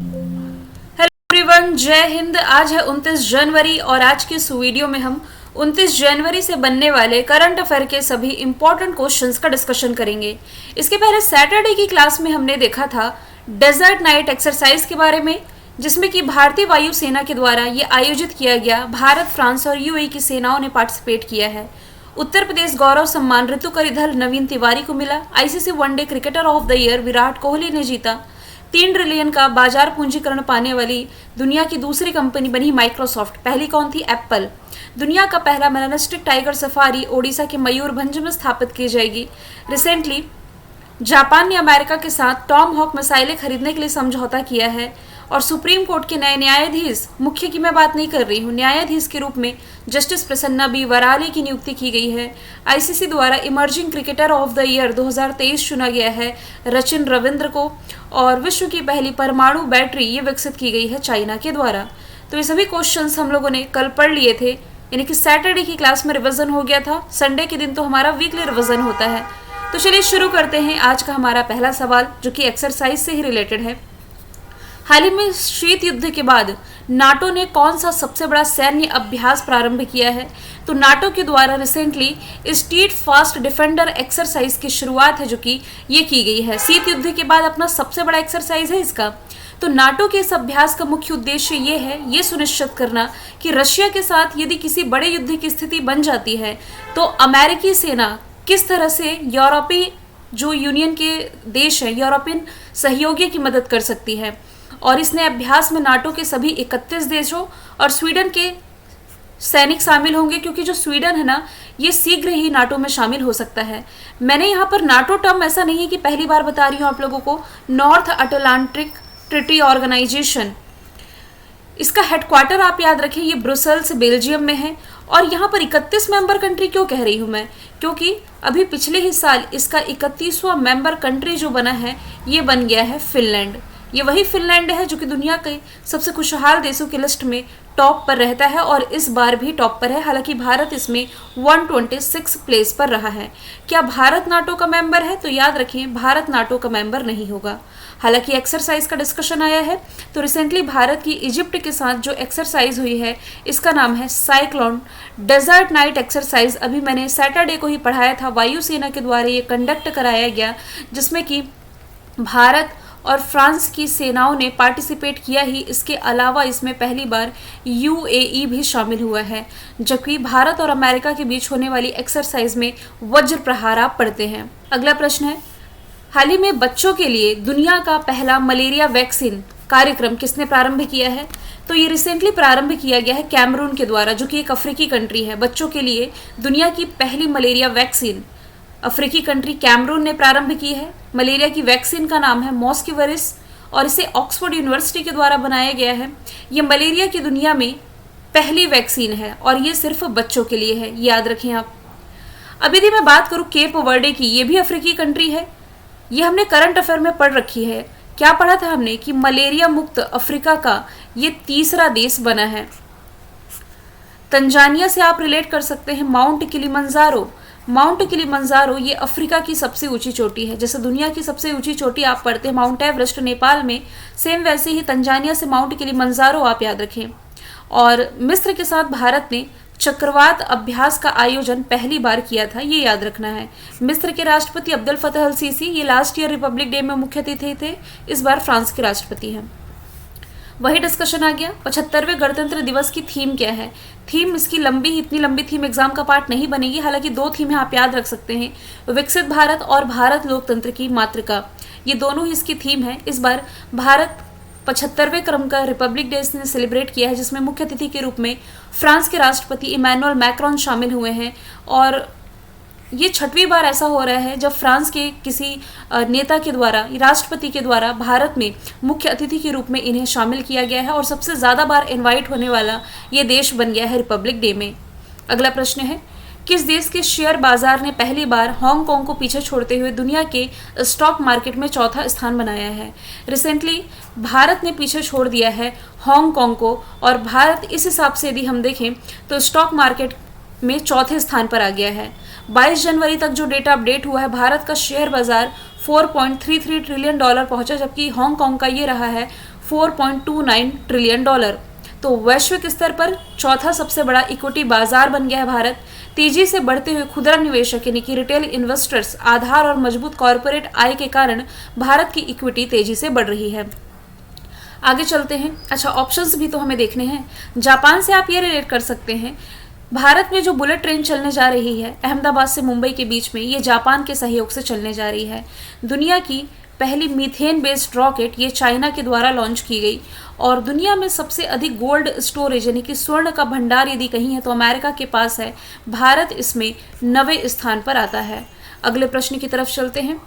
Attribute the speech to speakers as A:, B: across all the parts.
A: Hello everyone, जय हिंद। आज है 29 जनवरी और आज के इस वीडियो में हम 29 जनवरी से बनने वाले करंट अफेयर के सभी इंपॉर्टेंट क्वेश्चंस का डिस्कशन करेंगे। इसके पहले सैटरडे की क्लास में हमने देखा था डेजर्ट नाइट एक्सरसाइज के बारे में, जिसमें कि भारतीय वायुसेना के द्वारा ये आयोजित किया गया। भारत, फ्रांस और यूएई की सेनाओं ने पार्टिसिपेट किया है। उत्तर प्रदेश गौरव सम्मान ऋतुकरिधर नवीन तिवारी को मिला। ICC one day cricketer of the year Virat Kohli ने जीता। 3 ट्रिलियन का बाजार पूंजीकरण पाने वाली दुनिया की दूसरी कंपनी बनी माइक्रोसॉफ्ट। पहली कौन थी? एप्पल। दुनिया का पहला मेलानिस्टिक टाइगर सफारी ओडिशा के मयूरभंज में स्थापित की जाएगी। रिसेंटली जापान ने अमेरिका के साथ टॉम हॉक मिसाइलें खरीदने के लिए समझौता किया है। और सुप्रीम कोर्ट के नए न्यायाधीश, मुख्य की मैं बात नहीं कर रही हूँ, न्यायाधीश के रूप में जस्टिस प्रसन्ना बी वराली की नियुक्ति की गई है। आईसीसी द्वारा emerging cricketer of the year 2023 चुना गया है रचिन रविंद्र को। और विश्व की पहली परमाणु बैटरी ये विकसित की गई है चाइना के द्वारा। तो ये सभी क्वेश्चंस हम लोगों ने कल पढ़ लिए थे, यानी कि सैटरडे की क्लास में रिवीजन हो गया था। संडे के दिन तो हमारा वीकली रिवीजन होता है। तो चलिए शुरू करते हैं आज का हमारा पहला सवाल, जो कि एक्सरसाइज से ही रिलेटेड है। हाल ही में शीत युद्ध के बाद नाटो ने कौन सा सबसे बड़ा सैन्य अभ्यास प्रारंभ किया है? तो नाटो के द्वारा recently street fast defender exercise की शुरुआत है, जो कि ये की गई है। शीत युद्ध के बाद अपना सबसे बड़ा एक्सरसाइज है इसका। तो नाटो के इस अभ्यास का मुख्य उद्देश्य ये है, ये सुनिश्चित करना कि रशिया के साथ यदि किसी बड़े युद्ध की स्थिति बन जाती है तो अमेरिकी सेना किस तरह से यूरोपीय जो यूनियन के देश हैं, यूरोपियन सहयोगी की मदद कर सकती है। और इसने अभ्यास में नाटो के सभी 31 देशों और स्वीडन के सैनिक शामिल होंगे, क्योंकि जो स्वीडन है ना, ये शीघ्र ही नाटो में शामिल हो सकता है। मैंने यहाँ पर नाटो टर्म ऐसा नहीं है कि पहली बार बता रही हूँ आप लोगों को, नॉर्थ अटलांटिक ट्रीटी ऑर्गेनाइजेशन, इसका हेडक्वार्टर आप याद रखें, ये ब्रुसेल्स बेल्जियम में है। और यहाँ पर 31 मेंबर कंट्री क्यों कह रही हूँ मैं? क्योंकि अभी पिछले ही साल इसका 31वां मेंबर कंट्री जो बना है, ये बन गया है फिनलैंड। ये वही फिनलैंड है जो कि दुनिया के सबसे खुशहाल देशों की लिस्ट में टॉप पर रहता है और इस बार भी टॉप पर है। हालांकि भारत इसमें 126 प्लेस पर रहा है। क्या भारत नाटो का मेंबर है? तो याद रखें, भारत नाटो का मेंबर नहीं होगा। हालांकि एक्सरसाइज का डिस्कशन आया है, तो रिसेंटली भारत की इजिप्ट के साथ जो एक्सरसाइज हुई है, इसका नाम है साइक्लोन डेजर्ट नाइट एक्सरसाइज। अभी मैंने सैटरडे को ही पढ़ाया था, वायुसेना के द्वारा ये कंडक्ट कराया गया, जिसमें कि भारत और फ्रांस की सेनाओं ने पार्टिसिपेट किया ही। इसके अलावा इसमें पहली बार यूएई भी शामिल हुआ है, जबकि भारत और अमेरिका के बीच होने वाली एक्सरसाइज में वज्र प्रहार आप पढ़ते हैं। अगला प्रश्न है, हाल ही में बच्चों के लिए दुनिया का पहला मलेरिया वैक्सीन कार्यक्रम किसने प्रारंभ किया है? तो ये रिसेंटली प्रारंभ किया गया है कैमरून के द्वारा, जो कि एक अफ्रीकी कंट्री है। बच्चों के लिए दुनिया की पहली मलेरिया वैक्सीन अफ्रीकी कंट्री कैमरून ने प्रारंभ की है। मलेरिया की वैक्सीन का नाम है मॉस्किवरिस और इसे ऑक्सफोर्ड यूनिवर्सिटी के द्वारा बनाया गया है। ये मलेरिया की दुनिया में पहली वैक्सीन है और ये सिर्फ बच्चों के लिए है, याद रखें आप। अब यदि मैं बात करूँ केप वर्डे की, ये भी अफ्रीकी कंट्री है। ये हमने करंट अफेयर में पढ़ रखी है। क्या पढ़ा था हमने? कि मलेरिया मुक्त अफ्रीका का ये तीसरा देश बना है। तंजानिया से आप रिलेट कर सकते हैं माउंट किलिमंजारो। माउंट किलिमंजारो ये अफ्रीका की सबसे ऊंची चोटी है। जैसे दुनिया की सबसे ऊंची चोटी आप पढ़ते हैं माउंट एवरेस्ट नेपाल में, सेम वैसे ही तंजानिया से माउंट किलिमंजारो आप याद रखें। और मिस्र के साथ भारत ने चक्रवात अभ्यास का आयोजन पहली बार किया था, ये याद रखना है। मिस्र के राष्ट्रपति अब्दुल फतह अल सीसी, ये लास्ट ईयर रिपब्लिक डे में मुख्य अतिथि थे, इस बार फ्रांस के राष्ट्रपति हैं। वही डिस्कशन आ गया। 75वें गणतंत्र दिवस की थीम क्या है? थीम इसकी लंबी, इतनी लंबी थीम एग्जाम का पार्ट नहीं बनेगी। हालांकि 2 थीम आप याद रख सकते हैं, विकसित भारत और भारत लोकतंत्र की मातृका, ये दोनों ही इसकी थीम है। इस बार भारत 75वें क्रम का रिपब्लिक डे इसने सेलिब्रेट किया है, जिसमें मुख्य अतिथि के रूप में फ्रांस के राष्ट्रपति इमैनुअल मैक्रोन शामिल हुए हैं। और ये 6वीं बार ऐसा हो रहा है जब फ्रांस के किसी नेता के द्वारा, राष्ट्रपति के द्वारा भारत में मुख्य अतिथि के रूप में इन्हें शामिल किया गया है और सबसे ज़्यादा बार इनवाइट होने वाला ये देश बन गया है रिपब्लिक डे में। अगला प्रश्न है, किस देश के शेयर बाजार ने पहली बार हांगकांग को पीछे छोड़ते हुए दुनिया के स्टॉक मार्केट में चौथा स्थान बनाया है? रिसेंटली भारत ने पीछे छोड़ दिया है हांगकांग को और भारत इस हिसाब से यदि हम देखें तो स्टॉक मार्केट में चौथे स्थान पर आ गया है। 22 जनवरी तक जो डेटा अपडेट हुआ है, भारत का शेयर बाजार $4.33 ट्रिलियन पहुंचा, जबकि हांगकांग का ये रहा है $4.29 ट्रिलियन। तो वैश्विक स्तर पर चौथा सबसे बड़ा इक्विटी बाजार बन गया है भारत। तेजी से बढ़ते हुए खुदरा निवेशक यानी कि रिटेल इन्वेस्टर्स आधार और मजबूत कॉरपोरेट आय के कारण भारत की इक्विटी तेजी से बढ़ रही है। आगे चलते हैं। अच्छा, ऑप्शंस भी तो हमें देखने हैं। जापान से आप ये रिलेट कर सकते हैं, भारत में जो बुलेट ट्रेन चलने जा रही है अहमदाबाद से मुंबई के बीच में, ये जापान के सहयोग से चलने जा रही है। दुनिया की पहली मीथेन बेस्ड रॉकेट ये चाइना के द्वारा लॉन्च की गई। और दुनिया में सबसे अधिक गोल्ड स्टोरेज यानी कि स्वर्ण का भंडार यदि कहीं है तो अमेरिका के पास है। भारत इसमें 9वें स्थान पर आता है। अगले प्रश्न की तरफ चलते हैं।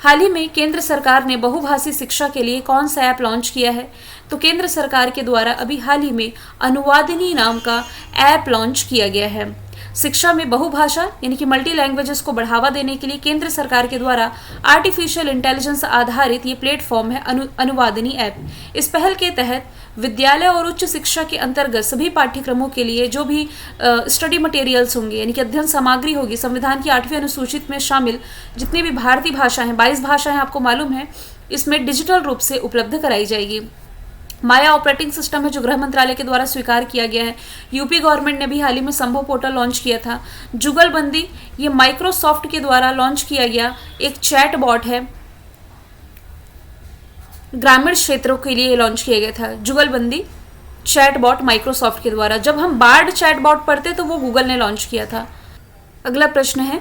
A: हाल ही में केंद्र सरकार ने बहुभाषी शिक्षा के लिए कौन सा ऐप लॉन्च किया है? तो केंद्र सरकार के द्वारा अभी हाल ही में अनुवादिनी नाम का ऐप लॉन्च किया गया है। शिक्षा में बहुभाषा यानी कि मल्टी लैंग्वेजेस को बढ़ावा देने के लिए केंद्र सरकार के द्वारा आर्टिफिशियल इंटेलिजेंस आधारित ये प्लेटफॉर्म है अनुवादिनी ऐप। इस पहल के तहत विद्यालय और उच्च शिक्षा के अंतर्गत सभी पाठ्यक्रमों के लिए जो भी स्टडी मटेरियल्स होंगे यानी कि अध्ययन सामग्री होगी, संविधान की 8वीं अनुसूचित में शामिल जितनी भी भारतीय भाषाएं 22 भाषाएं आपको मालूम है, इसमें डिजिटल रूप से उपलब्ध कराई जाएगी। माया ऑपरेटिंग सिस्टम है जो गृह मंत्रालय के द्वारा स्वीकार किया गया है। यूपी गवर्नमेंट ने भी हाल ही में संभव पोर्टल लॉन्च किया था। जुगलबंदी ये माइक्रोसॉफ्ट के द्वारा लॉन्च किया गया एक चैट बॉट है, ग्रामीण क्षेत्रों के लिए लॉन्च किया गया था। जुगलबंदी चैट बॉट माइक्रोसॉफ्ट के द्वारा। जब हम बार्ड चैट बॉट पढ़ते तो वो गूगल ने लॉन्च किया था। अगला प्रश्न है,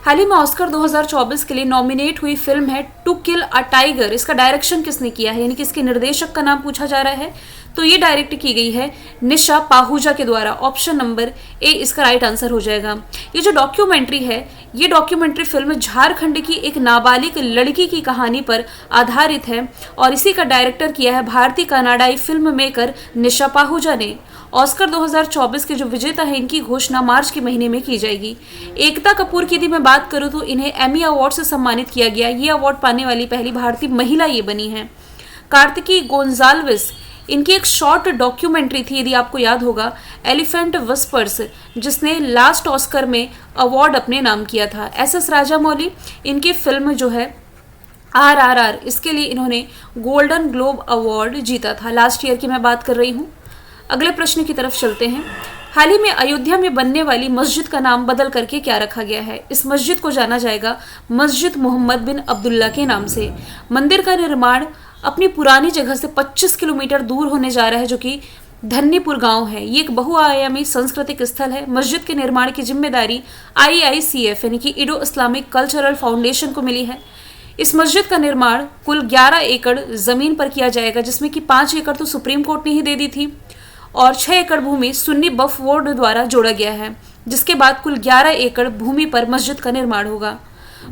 A: हाल ही में ऑस्कर 2024 के लिए नॉमिनेट हुई फिल्म है टू किल अ टाइगर, इसका डायरेक्शन किसने किया है यानी कि इसके निर्देशक का नाम पूछा जा रहा है। तो ये डायरेक्ट की गई है निशा पाहुजा के द्वारा। ऑप्शन नंबर ए इसका राइट आंसर हो जाएगा। ये जो डॉक्यूमेंट्री है, ये डॉक्यूमेंट्री फिल्म झारखंड की एक नाबालिग लड़की की कहानी पर आधारित है और इसी का डायरेक्टर किया है भारतीय कनाडाई फिल्म मेकर निशा पाहुजा ने। ऑस्कर 2024 के जो विजेता है इनकी घोषणा मार्च के महीने में की जाएगी। एकता कपूर की यदि मैं बात करूं तो इन्हें एमी अवार्ड से सम्मानित किया गया। ये अवार्ड पाने वाली पहली भारतीय महिला ये बनी है। कार्तिकी गोंजाल्विस इनकी एक शॉर्ट डॉक्यूमेंट्री थी यदि आपको याद होगा, एलिफेंट विस्पर्स, जिसने लास्ट ऑस्कर में अवार्ड अपने नाम किया था। एस राजामौली इनकी फिल्म जो है RRR, इसके लिए इन्होंने गोल्डन ग्लोब अवार्ड जीता था। लास्ट ईयर की मैं बात कर रही हूँ। अगले प्रश्न की तरफ चलते हैं। हाल ही में अयोध्या में बनने वाली मस्जिद का नाम बदल करके क्या रखा गया है? इस मस्जिद को जाना जाएगा मस्जिद मोहम्मद बिन अब्दुल्ला के नाम से। मंदिर का निर्माण अपनी पुरानी जगह से 25 किलोमीटर दूर होने जा रहा है जो कि धन्नीपुर गांव है। ये एक बहुआयामी सांस्कृतिक स्थल है। मस्जिद के निर्माण की जिम्मेदारी IICF यानी कि इंडो इस्लामिक कल्चरल फाउंडेशन को मिली है। इस मस्जिद का निर्माण कुल 11 एकड़ जमीन पर किया जाएगा, जिसमें कि 5 एकड़ तो सुप्रीम कोर्ट ने ही दे दी थी और 6 एकड़ भूमि सुन्नी वक्फ बोर्ड द्वारा जोड़ा गया है, जिसके बाद कुल 11 एकड़ भूमि पर मस्जिद का निर्माण होगा।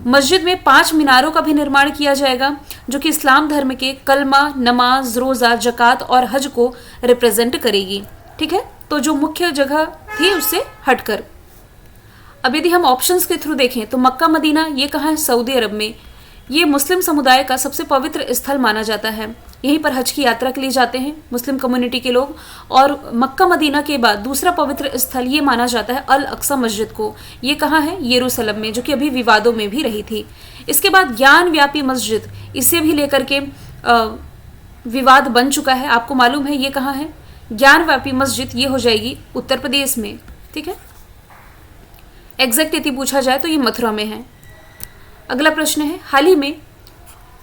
A: मस्जिद में 5 मीनारों का भी निर्माण किया जाएगा जो कि इस्लाम धर्म के कलमा, नमाज, रोज़ा, जक़ात और हज को रिप्रेजेंट करेगी। ठीक है, तो जो मुख्य जगह थी उससे हटकर। अब यदि हम ऑप्शंस के थ्रू देखें तो मक्का मदीना ये कहाँ है? सऊदी अरब में। ये मुस्लिम समुदाय का सबसे पवित्र स्थल माना जाता है। यहीं पर हज की यात्रा के लिए जाते हैं मुस्लिम कम्युनिटी के लोग। और मक्का मदीना के बाद दूसरा पवित्र स्थल ये माना जाता है अल अक्सा मस्जिद को। ये कहाँ है? यरूशलेम में, जो कि अभी विवादों में भी रही थी। इसके बाद ज्ञान व्यापी मस्जिद, इसे भी लेकर के विवाद बन चुका है। आपको मालूम है ये कहाँ है? ज्ञान व्यापी मस्जिद ये हो जाएगी उत्तर प्रदेश में। ठीक है, एग्जैक्ट यदि पूछा जाए तो ये मथुरा में है। अगला प्रश्न है, हाल ही में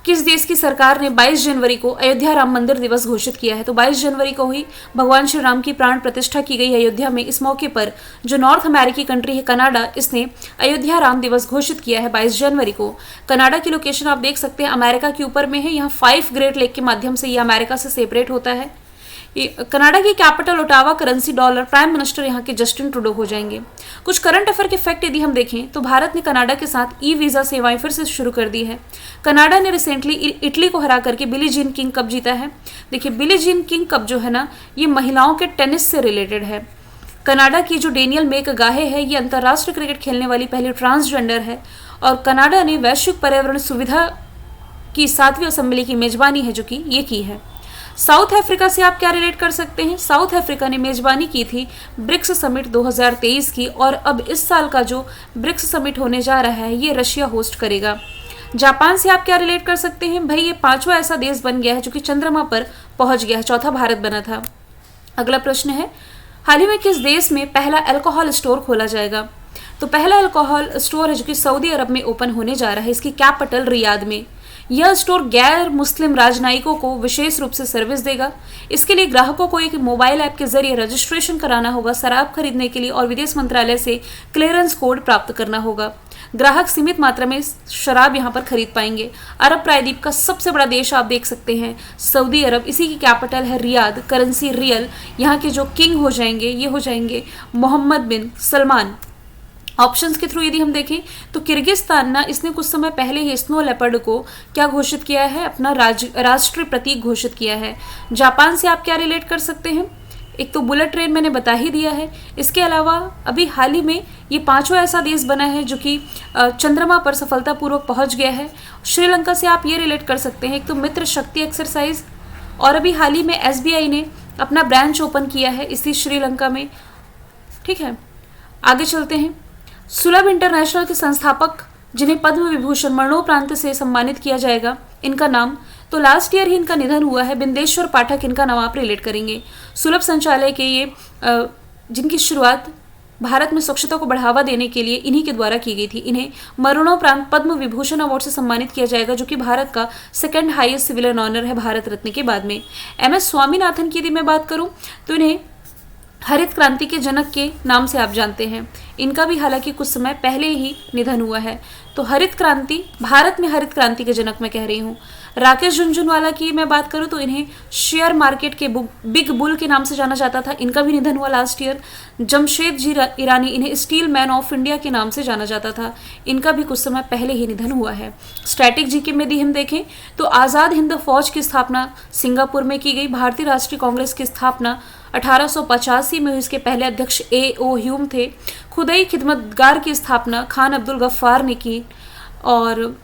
A: किस देश की सरकार ने 22 जनवरी को अयोध्या राम मंदिर दिवस घोषित किया है? तो 22 जनवरी को ही भगवान श्री राम की प्राण प्रतिष्ठा की गई अयोध्या में। इस मौके पर जो नॉर्थ अमेरिकी कंट्री है कनाडा, इसने अयोध्या राम दिवस घोषित किया है 22 जनवरी को। कनाडा की लोकेशन आप देख सकते हैं अमेरिका के ऊपर में है। यहाँ 5 ग्रेट लेक के माध्यम से ये अमेरिका से सेपरेट होता है। कनाडा की capital Ottawa, currency dollar, prime minister यहाँ के जस्टिन ट्रूडो हो जाएंगे। कुछ करंट अफेयर के फैक्ट यदि हम देखें तो भारत ने कनाडा के साथ वीज़ा सेवाएं फिर से शुरू कर दी है। कनाडा ने रिसेंटली इटली को हरा करके बिली जीन किंग कप जीता है। देखिए, बिली जीन किंग कप जो है ना, ये महिलाओं के टेनिस से रिलेटेड है। कनाडा की जो डेनियल मेकगाहे है, ये अंतर्राष्ट्रीय क्रिकेट खेलने वाली पहली ट्रांसजेंडर है। और कनाडा ने वैश्विक पर्यावरण सुविधा की 7वीं असेंबली की मेजबानी है जो कि ये की है। साउथ अफ्रीका से आप क्या रिलेट कर सकते हैं? साउथ अफ्रीका ने मेजबानी की थी ब्रिक्स समिट 2023 की, और अब इस साल का जो ब्रिक्स समिट होने जा रहा है ये रशिया होस्ट करेगा। जापान से आप क्या रिलेट कर सकते हैं? भाई, ये 5वां ऐसा देश बन गया है जो कि चंद्रमा पर पहुंच गया है, चौथा भारत बना था। अगला प्रश्न है, हाल ही में किस देश में पहला अल्कोहल स्टोर खोला जाएगा? तो पहला अल्कोहल स्टोर है जो कि सऊदी अरब में ओपन होने जा रहा है, इसकी कैपिटल रियाद में। यह स्टोर गैर मुस्लिम राजनयिकों को विशेष रूप से सर्विस देगा। इसके लिए ग्राहकों को एक मोबाइल ऐप के जरिए रजिस्ट्रेशन कराना होगा शराब खरीदने के लिए और विदेश मंत्रालय से क्लियरेंस कोड प्राप्त करना होगा। ग्राहक सीमित मात्रा में शराब यहाँ पर खरीद पाएंगे। अरब प्रायद्वीप का सबसे बड़ा देश आप देख सकते हैं सऊदी अरब, इसी की कैपिटल है रियाद, करेंसी रियल। यहाँ के जो किंग हो जाएंगे ये हो जाएंगे मोहम्मद बिन सलमान। ऑप्शंस के थ्रू यदि हम देखें तो किर्गिस्तान ना, इसने कुछ समय पहले ही स्नो लेपर्ड को क्या घोषित किया है, अपना राष्ट्रीय प्रतीक घोषित किया है। जापान से आप क्या रिलेट कर सकते हैं? एक तो बुलेट ट्रेन मैंने बता ही दिया है। इसके अलावा अभी हाल ही में ये पांचवा ऐसा देश बना है जो कि चंद्रमा पर सफलतापूर्वक पहुंच गया है। श्रीलंका से आप ये रिलेट कर सकते हैं, एक तो मित्र शक्ति एक्सरसाइज, और अभी हाल ही में SBI ने अपना ब्रांच ओपन किया है इसी श्रीलंका में। ठीक है, आगे चलते हैं। सुलभ इंटरनेशनल के संस्थापक जिन्हें पद्म विभूषण मरणोपरांत से सम्मानित किया जाएगा, इनका नाम, तो लास्ट ईयर ही इनका निधन हुआ है, बिंदेश्वर पाठक इनका नाम आप रिलेट करेंगे। सुलभ संचालय के ये जिनकी शुरुआत भारत में स्वच्छता को बढ़ावा देने के लिए इन्हीं के द्वारा की गई थी। इन्हें मरणोपरांत पद्म विभूषण अवार्ड से सम्मानित किया जाएगा जो कि भारत का सेकंड हाईएस्ट सिविलियन ऑनर है भारत रत्न के बाद में। MS स्वामीनाथन की यदि मैं बात करूं तो इन्हें हरित क्रांति के जनक के नाम से आप जानते हैं। इनका भी हालांकि कुछ समय पहले ही निधन हुआ है। तो हरित क्रांति, भारत में हरित क्रांति के जनक मैं कह रही हूँ। राकेश झुनझुनवाला की मैं बात करूँ तो इन्हें शेयर मार्केट के बिग बुल के नाम से जाना जाता था, इनका भी निधन हुआ लास्ट ईयर। जमशेद जी ईरानी, इन्हें स्टील मैन ऑफ इंडिया के नाम से जाना जाता था, इनका भी कुछ समय पहले ही निधन हुआ है। स्टैटिक जीके में यदि हम देखें तो आज़ाद हिंद फौज की स्थापना सिंगापुर में की गई। भारतीय राष्ट्रीय कांग्रेस की स्थापना 1885 में हुई, इसके पहले अध्यक्ष A.O. ह्यूम थे। खुदाई खिदमतगार की स्थापना खान अब्दुल गफ्फार ने की। और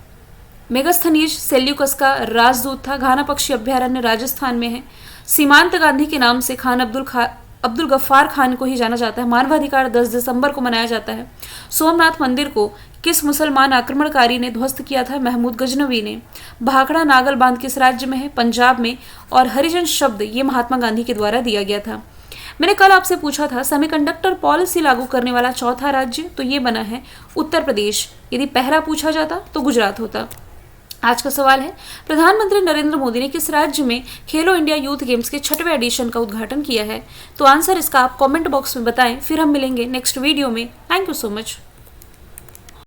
A: मेगास्थनीज सेल्यूकस का राजदूत था। घाना पक्षी अभ्यारण्य राजस्थान में है। सीमांत गांधी के नाम से खान अब्दुल गफ्फार खान को ही जाना जाता है। मानवाधिकार 10 दिसंबर को मनाया जाता है। सोमनाथ मंदिर को किस मुसलमान आक्रमणकारी ने ध्वस्त किया था? महमूद गजनवी ने। भाखड़ा नागल बांध किस राज्य में है? पंजाब में। और हरिजन शब्द ये महात्मा गांधी के द्वारा दिया गया था। मैंने कल आपसे पूछा था सेमीकंडक्टर पॉलिसी लागू करने वाला चौथा राज्य, तो ये बना है उत्तर प्रदेश। यदि पहला पूछा जाता तो गुजरात होता। आज का सवाल है, प्रधानमंत्री नरेंद्र मोदी ने किस राज्य में खेलो इंडिया यूथ गेम्स के 6वें एडिशन का उद्घाटन किया है? तो आंसर इसका आप कमेंट बॉक्स में बताएं। फिर हम मिलेंगे नेक्स्ट वीडियो में। Thank you so much.